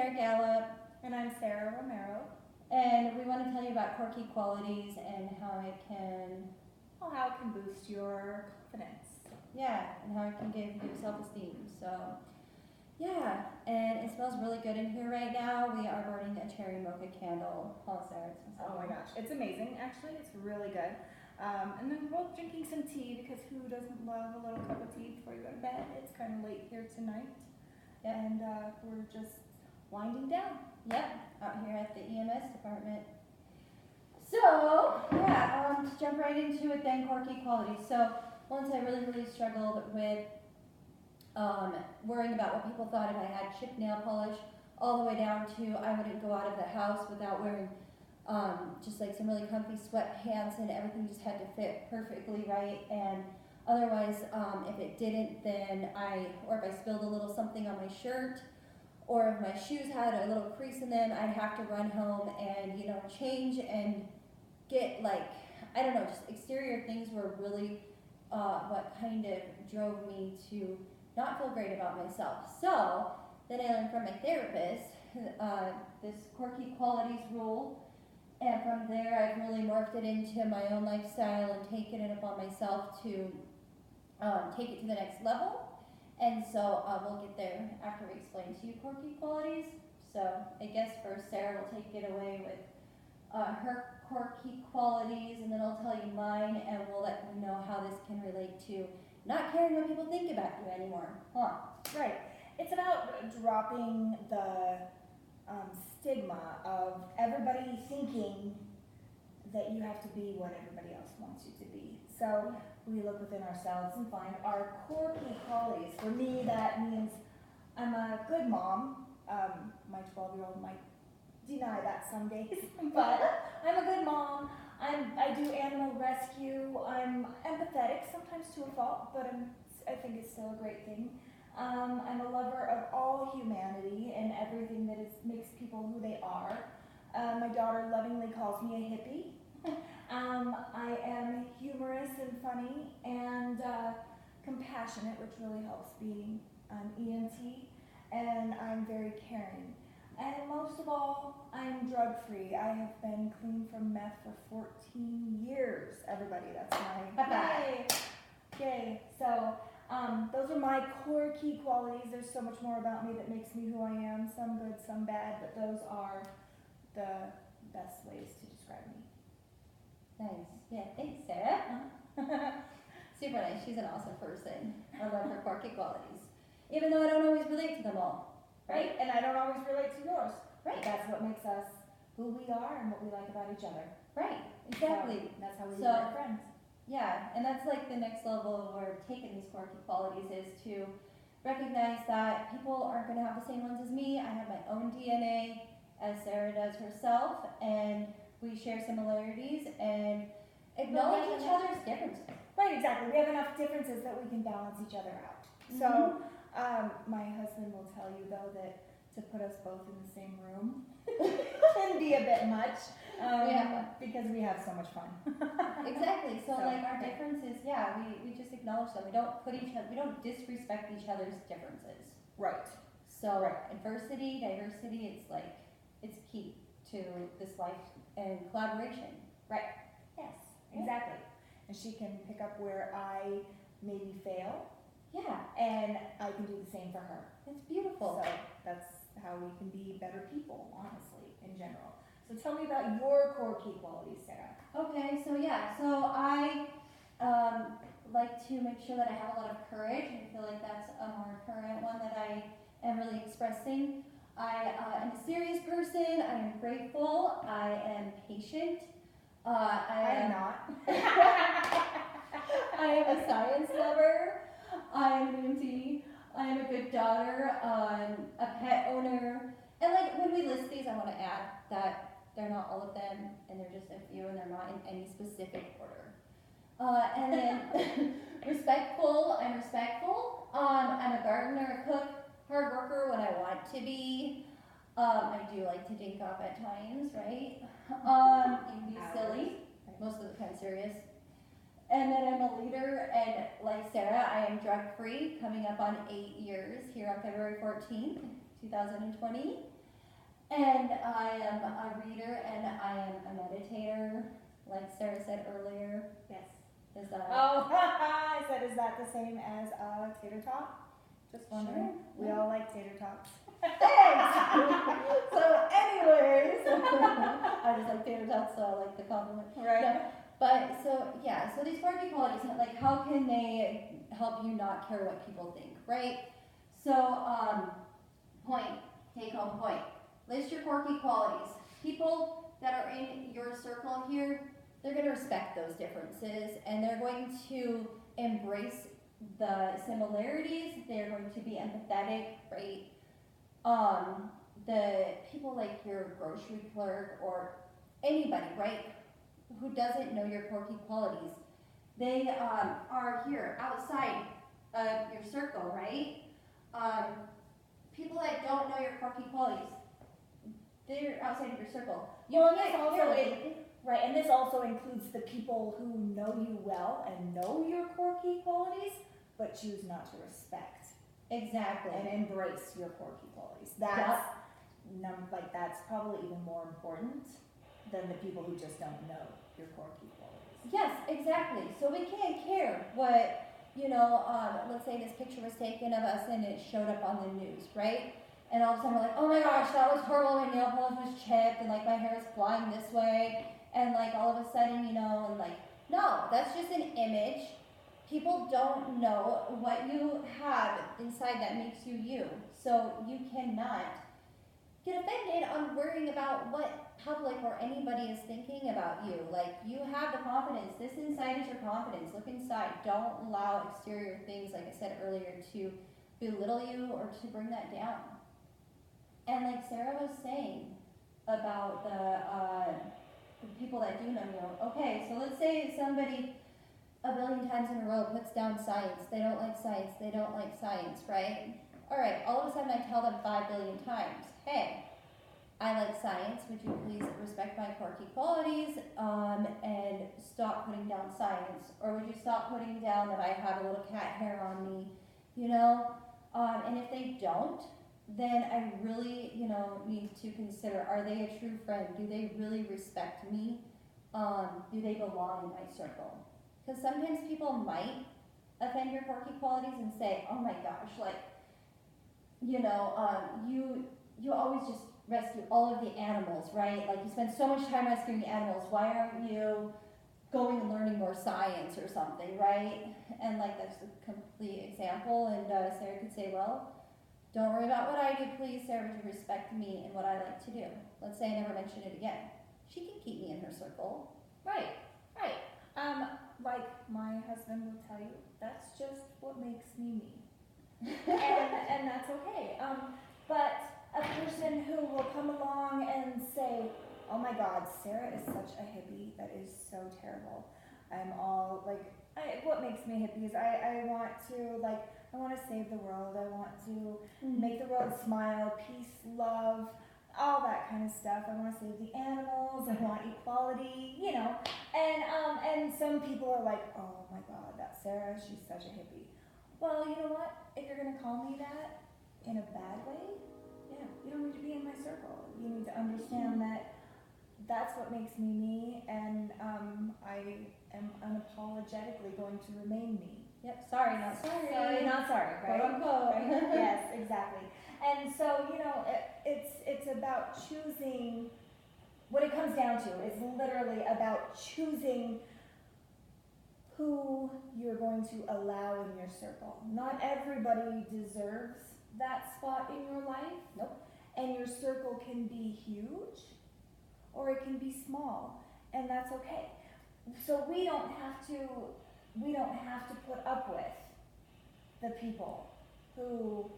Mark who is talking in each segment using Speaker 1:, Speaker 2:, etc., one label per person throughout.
Speaker 1: Sarah Gallup,
Speaker 2: And I'm Sarah Romero.
Speaker 1: and we want to tell you about quirky qualities and how it can,
Speaker 2: Well, how it can boost your confidence.
Speaker 1: and how it can give you self-esteem. So, and it smells really good in here right now. We are burning a cherry mocha candle. Oh, Sarah, it smells so
Speaker 2: Oh my
Speaker 1: good.
Speaker 2: gosh, it's amazing. Actually, it's really good. And then we're both drinking some tea because who doesn't love a little cup of tea before you go to bed? It's kind of late here tonight, and we're just winding down.
Speaker 1: Yep, out here at the EMS department. So, to jump right into it then, quirky qualities. So, once I really struggled with worrying about what people thought if I had chipped nail polish, all the way down to I wouldn't go out of the house without wearing just like some really comfy sweatpants, and everything just had to fit perfectly right. And otherwise, if it didn't, then or if I spilled a little something on my shirt, or if my shoes had a little crease in them, I'd have to run home and, change and get just exterior things were really what kind of drove me to not feel great about myself. So then I learned from my therapist this quirky qualities rule, and from there I've really morphed it into my own lifestyle and taken it upon myself to take it to the next level. And so we'll get there after we explain to you quirky qualities. So I guess first Sarah will take it away with her quirky qualities, and then I'll tell you mine, and we'll let you know how this can relate to not caring what people think about you anymore.
Speaker 2: Right. It's about dropping the stigma of everybody thinking that you have to be what everybody else wants you to be. So we look within ourselves and find our quirky qualities. For me, that means I'm a good mom. My 12-year-old might deny that some days, but I'm a good mom. I do animal rescue. I'm empathetic, sometimes to a fault, but I think it's still a great thing. I'm a lover of all humanity and everything that makes people who they are. My daughter lovingly calls me a hippie. I am humorous and funny and compassionate, which really helps being an EMT, and I'm very caring. And most of all, I'm drug-free. I have been clean from meth for 14 years, everybody. That's my yay. So those are my core key qualities. There's so much more about me that makes me who I am, some good, some bad, but those are the best ways to describe me.
Speaker 1: Nice. Yeah, thanks, Sarah. Super nice. She's an awesome person. I love her quirky qualities. Even though I don't always relate to them all.
Speaker 2: Right? And I don't always relate to yours.
Speaker 1: Right.
Speaker 2: But that's what makes us who we are and what we like about each other.
Speaker 1: Right. Exactly.
Speaker 2: So that's how we are friends.
Speaker 1: Yeah, and that's like the next level where taking these quirky qualities is to recognize that people aren't going to have the same ones as me. I have my own DNA, as Sarah does herself, and we share similarities and acknowledge each other's differences.
Speaker 2: Right, exactly. We have enough differences that we can balance each other out.
Speaker 1: Mm-hmm.
Speaker 2: So my husband will tell you, though, that to put us both in the same room can be a bit much because we have so much fun.
Speaker 1: Exactly. So like our differences, we just acknowledge them. We don't disrespect each other's differences.
Speaker 2: Right.
Speaker 1: So adversity, diversity, it's key to this life and collaboration.
Speaker 2: Right. Yes. Exactly. And she can pick up where I maybe fail.
Speaker 1: Yeah.
Speaker 2: And I can do the same for her.
Speaker 1: It's beautiful.
Speaker 2: So that's how we can be better people, honestly, in general. So tell me about your core key qualities, Sarah.
Speaker 1: Okay, so I like to make sure that I have a lot of courage. I feel like that's a more current one that I am really expressing. I am a serious person. I am grateful. I am patient.
Speaker 2: I am not.
Speaker 1: I am a science lover. I am an EMT. I am a good daughter. A pet owner. And when we list these, I want to add that they're not all of them, and they're just a few, and they're not in any specific order. And then respectful. I'm respectful. I'm a gardener, a cook, hard worker when I want to be. I do like to dink off at times, right? You can be silly, most of the time serious. And then I'm a leader, and like Sarah, I am drug-free, coming up on 8 years here on February 14th, 2020. And I am a reader and I am a meditator, like Sarah said earlier.
Speaker 2: Yes.
Speaker 1: Is that
Speaker 2: Oh, I said, is that the same as tater tot? Just wondering.
Speaker 1: Sure.
Speaker 2: We all like tater tots.
Speaker 1: Thanks. So, anyways, I just like tater tots, so I like the compliment.
Speaker 2: Right.
Speaker 1: No, but so yeah, so these quirky qualities, like how can they help you not care what people think, right? So, take home point. List your quirky qualities. People that are in your circle here, they're going to respect those differences and they're going to embrace the similarities. They're going to be empathetic, right? The people like your grocery clerk or anybody, right, who doesn't know your quirky qualities, they are here outside of your circle, right? People that don't know your quirky qualities, they're outside of your circle. You
Speaker 2: Well,
Speaker 1: can't
Speaker 2: this also
Speaker 1: hear what they think.
Speaker 2: Right, and this also includes the people who know you well and know your quirky qualities, but choose not to respect
Speaker 1: Exactly.
Speaker 2: and embrace your quirky qualities. That's probably even more important than the people who just don't know your quirky qualities.
Speaker 1: Yes, exactly. So we can't care what, let's say this picture was taken of us and it showed up on the news, right? And all of a sudden we're like, oh my gosh, that was horrible, my nail polish was chipped and like my hair is flying this way. And like all of a sudden, and like, no, that's just an image. People don't know what you have inside that makes you you. So you cannot get offended on worrying about what public or anybody is thinking about you. Like, you have the confidence. This inside is your confidence. Look inside. Don't allow exterior things, like I said earlier, to belittle you or to bring that down. And like Sarah was saying about the people that do know you. Okay, so let's say somebody a billion times in a row puts down science. They don't like science. They don't like science, right? All right, all of a sudden I tell them 5 billion times, hey, I like science. Would you please respect my quirky qualities and stop putting down science? Or would you stop putting down that I have a little cat hair on me, And if they don't, then I really, need to consider, are they a true friend? Do they really respect me? Do they belong in my circle? Because sometimes people might offend your quirky qualities and say, oh my gosh, like, you always just rescue all of the animals, right? Like, you spend so much time rescuing animals. Why aren't you going and learning more science or something, right? And like, that's a complete example. And Sarah could say, well, don't worry about what I do, please. Sarah, would you respect me and what I like to do? Let's say I never mention it again. She can keep me in her circle.
Speaker 2: Right. Like my husband will tell you, that's just what makes me me. and that's okay. But a person who will come along and say, oh my God, Sarah is such a hippie, that is so terrible. I'm all like, what makes me hippie is I want to save the world. I want to make the world smile, peace, love, all that kind of stuff. I want to save the animals. I want equality, And some people are like, oh my God, that Sarah, she's such a hippie. Well, you know what? If you're going to call me that in a bad way, yeah, you don't need to be in my circle. You need to understand that that's what makes me me, and I am unapologetically going to remain me.
Speaker 1: Yep, sorry, not sorry.
Speaker 2: Sorry, not sorry, right?
Speaker 1: Quote unquote.
Speaker 2: Right? Yes, exactly. And so, it's about choosing, what it comes down to is literally about choosing who you're going to allow in your circle. Not everybody deserves that spot in your life.
Speaker 1: Nope.
Speaker 2: And your circle can be huge or it can be small, and that's okay. So we don't have to put up with the people who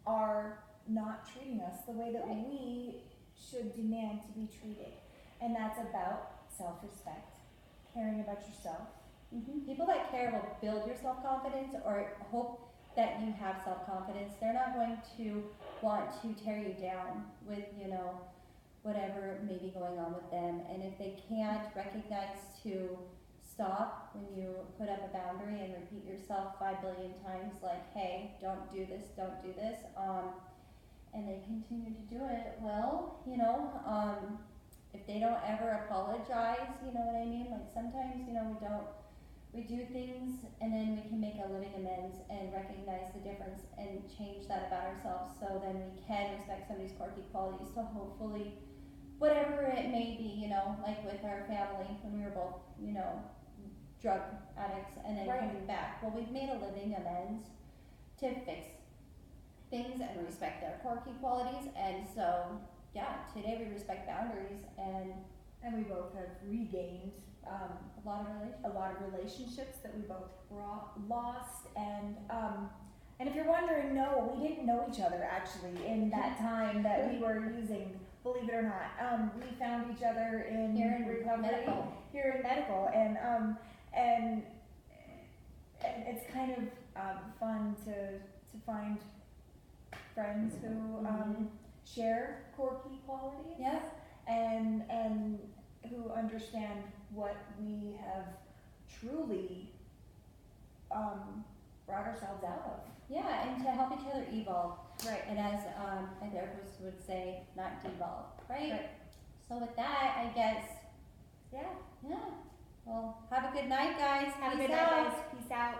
Speaker 2: are not treating us the way that
Speaker 1: Right.
Speaker 2: we should demand to be treated. And that's about self-respect, caring about yourself.
Speaker 1: Mm-hmm. People that care will build your self-confidence or hope that you have self-confidence. They're not going to want to tear you down with, whatever may be going on with them. And if they can't recognize to stop when you put up a boundary and repeat yourself 5 billion times, like, hey, don't do this, and they continue to do it, well, if they don't ever apologize, you know what I mean? Like sometimes, we do things and then we can make a living amends and recognize the difference and change that about ourselves so then we can respect somebody's quirky qualities. So hopefully, whatever it may be, like with our family when we were both, drug addicts and then
Speaker 2: Right.
Speaker 1: coming back. Well, we've made a living amends to fix things and respect their quirky qualities, and so yeah, today we respect boundaries and
Speaker 2: And we both have regained
Speaker 1: a lot of relationships.
Speaker 2: a lot of relationships that we both lost. And if you're wondering, no, we didn't know each other actually in that time that we were using. Believe it or not, we found each other in
Speaker 1: Here in
Speaker 2: recovery,
Speaker 1: medical.
Speaker 2: here in medical, and it's kind of fun to find friends who
Speaker 1: Mhm.
Speaker 2: share quirky qualities.
Speaker 1: Yeah.
Speaker 2: And who understand what we have truly brought ourselves out of.
Speaker 1: Yeah, and to help each other evolve.
Speaker 2: Right.
Speaker 1: And as my therapist would say, not devolve, right?
Speaker 2: Right.
Speaker 1: So with that, I guess,
Speaker 2: Yeah.
Speaker 1: yeah. Well, have a good night, guys.
Speaker 2: Have a
Speaker 1: Peace
Speaker 2: good night,
Speaker 1: out.
Speaker 2: guys. Peace out.